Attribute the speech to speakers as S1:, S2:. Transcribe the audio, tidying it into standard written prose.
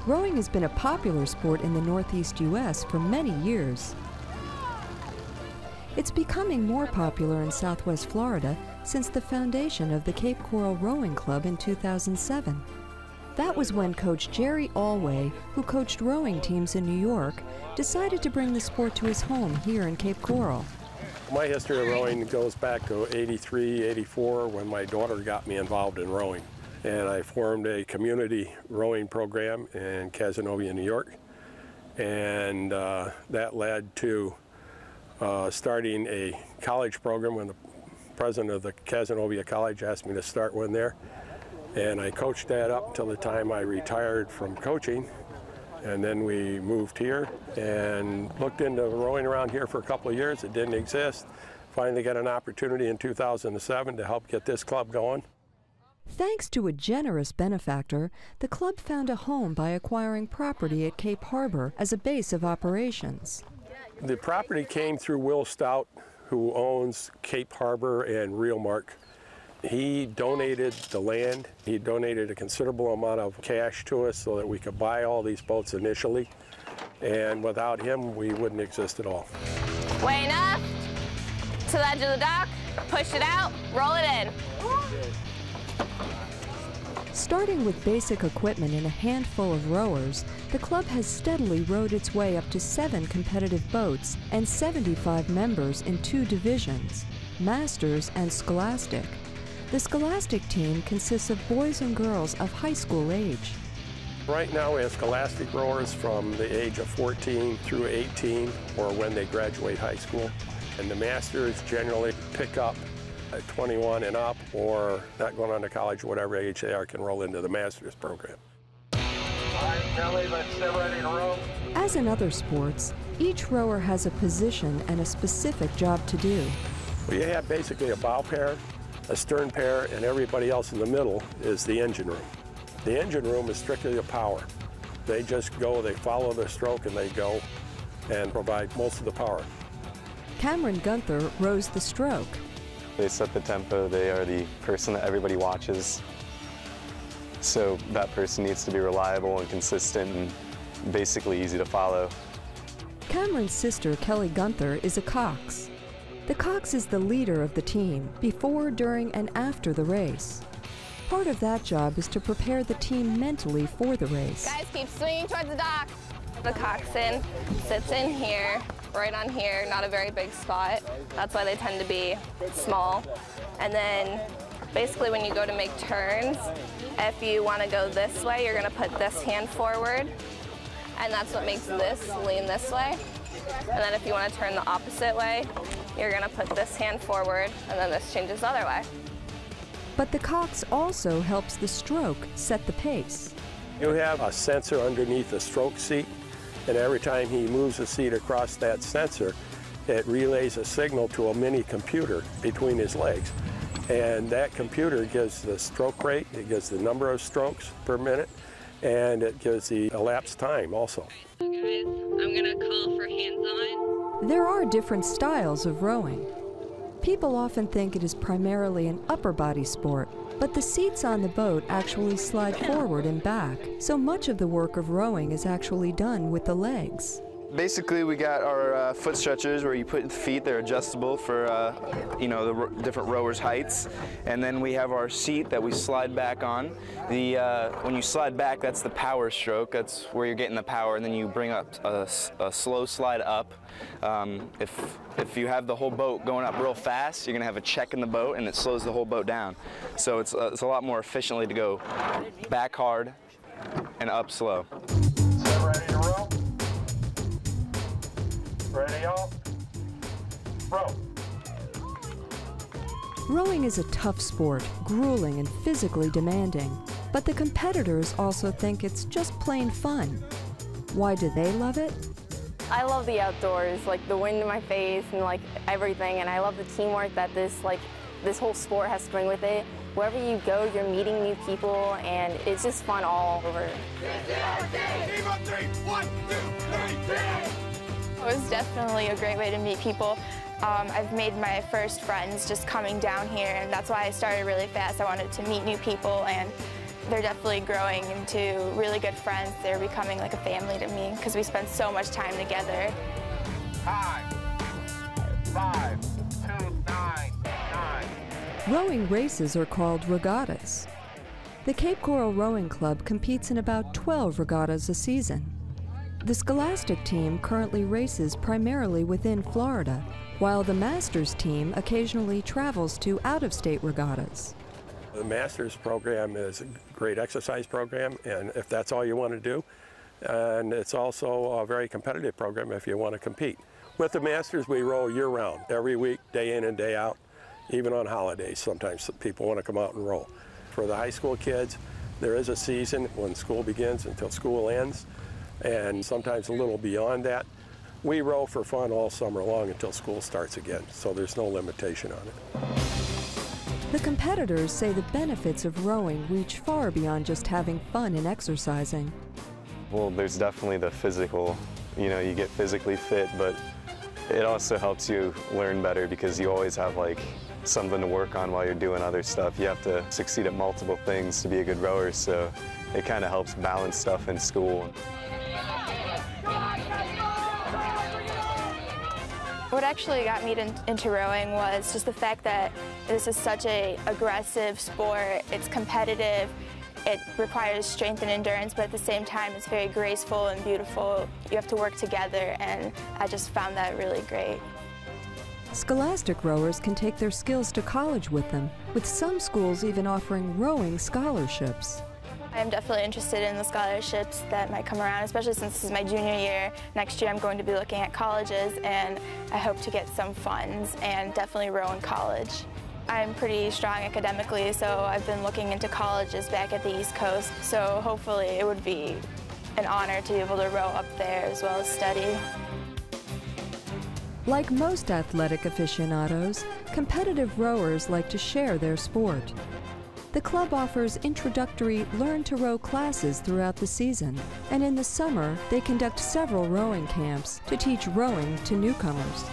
S1: Rowing has been a popular sport in the Northeast U.S. for many years. It's becoming more popular in Southwest Florida since the foundation of the Cape Coral Rowing Club in 2007. That was when Coach Jerry Allway, who coached rowing teams in New York, decided to bring the sport to his home here in Cape Coral.
S2: My history of rowing goes back to '83, '84 when my daughter got me involved in rowing. And I formed a community rowing program in Cazenovia, New York. And that led to starting a college program when the president of the Cazenovia College asked me to start one there. And I coached that up until the time I retired from coaching. And then we moved here and looked into rowing around here for a couple of years. It didn't exist. Finally got an opportunity in 2007 to help get this club going.
S1: Thanks to a generous benefactor, the club found a home by acquiring property at Cape Harbor as a base of operations.
S2: The property came through Will Stout, who owns Cape Harbor and Real Mark. He donated the land. He donated a considerable amount of cash to us so that we could buy all these boats initially. And without him, we wouldn't exist at all.
S3: Way enough to the edge of the dock, push it out, roll it in.
S1: Starting with basic equipment and a handful of rowers, the club has steadily rowed its way up to 7 competitive boats and 75 members in 2 divisions, Masters and Scholastic. The Scholastic team consists of boys and girls of high school age.
S2: Right now we have Scholastic rowers from the age of 14 through 18, or when they graduate high school. And the Masters generally pick up at 21 and up, or not going on to college, whatever age they are, can roll into the Masters program.
S4: All right, Kelly, let's get ready to row.
S1: As in other sports, each rower has a position and a specific job to do.
S2: Well, you have basically a bow pair, a stern pair, and everybody else in the middle is the engine room. The engine room is strictly a power. They just go, they follow the stroke, and they go and provide most of the power.
S1: Gunter rows the stroke.
S5: They set the tempo. They are the person that everybody watches. So that person needs to be reliable and consistent and basically easy to follow.
S1: Cameron's sister, Kelly Gunter, is a cox. The cox is the leader of the team before, during, and after the race. Part of that job is to prepare the team mentally for the race.
S3: Guys, keep swinging towards the dock. The coxswain sits in here, right on here, not a very big spot. That's why they tend to be small. And then basically when you go to make turns, if you want to go this way, you're going to put this hand forward. And that's what makes this lean this way. And then if you want to turn the opposite way, you're going to put this hand forward, and then this changes the other way.
S1: But the cox also helps the stroke set the pace.
S2: You have a sensor underneath the stroke seat, and every time he moves the seat across that sensor, it relays a signal to a mini computer between his legs. And that computer gives the stroke rate, it gives the number of strokes per minute, and it gives the elapsed time also.
S3: Guys, I'm gonna call for hands-on.
S1: There are different styles of rowing. People often think it is primarily an upper body sport, but the seats on the boat actually slide forward and back, so much of the work of rowing is actually done with the legs.
S6: Basically, we got our foot stretchers where you put the feet. They're adjustable for the different rowers' heights, and then we have our seat that we slide back on. When you slide back, that's the power stroke. That's where you're getting the power, and then you bring up a slow slide up. If you have the whole boat going up real fast, you're gonna have a check in the boat, and it slows the whole boat down. So it's a lot more efficiently to go back hard and up slow.
S4: So ready to row? Ready, y'all? Row.
S1: Rowing is a tough sport, grueling and physically demanding. But the competitors also think it's just plain fun. Why do they love it?
S7: I love the outdoors, like the wind in my face and like everything, and I love the teamwork that this whole sport has to bring with it. Wherever you go, you're meeting new people, and it's just fun all over.
S8: It was definitely a great way to meet people. I've made my first friends just coming down here, and that's why I started really fast. I wanted to meet new people and they're definitely growing into really good friends. They're becoming like a family to me because we spend so much time together.
S4: 5, 2, 9, 9.
S1: Rowing races are called regattas. The Cape Coral Rowing Club competes in about 12 regattas a season. The Scholastic team currently races primarily within Florida, while the Masters team occasionally travels to out-of-state regattas.
S2: The Masters program is a great exercise program, and if that's all you want to do, and it's also a very competitive program if you want to compete. With the Masters, we row year-round, every week, day in and day out, even on holidays. Sometimes people want to come out and row. For the high school kids, there is a season when school begins until school ends, and sometimes a little beyond that. We row for fun all summer long until school starts again, so there's no limitation on it.
S1: The competitors say the benefits of rowing reach far beyond just having fun and exercising.
S5: Well, there's definitely the physical, you know, you get physically fit, but it also helps you learn better because you always have like something to work on while you're doing other stuff. You have to succeed at multiple things to be a good rower, so it kind of helps balance stuff in school.
S8: What actually got me into rowing was just the fact that this is such an aggressive sport. It's competitive. It requires strength and endurance, but at the same time, it's very graceful and beautiful. You have to work together, and I just found that really great.
S1: Scholastic rowers can take their skills to college with them, with some schools even offering rowing scholarships.
S8: I'm definitely interested in the scholarships that might come around, especially since this is my junior year. Next year I'm going to be looking at colleges, and I hope to get some funds and definitely row in college. I'm pretty strong academically, so I've been looking into colleges back at the East Coast, so hopefully it would be an honor to be able to row up there as well as study.
S1: Like most athletic aficionados, competitive rowers like to share their sport. The club offers introductory learn-to-row classes throughout the season, and in the summer, they conduct several rowing camps to teach rowing to newcomers.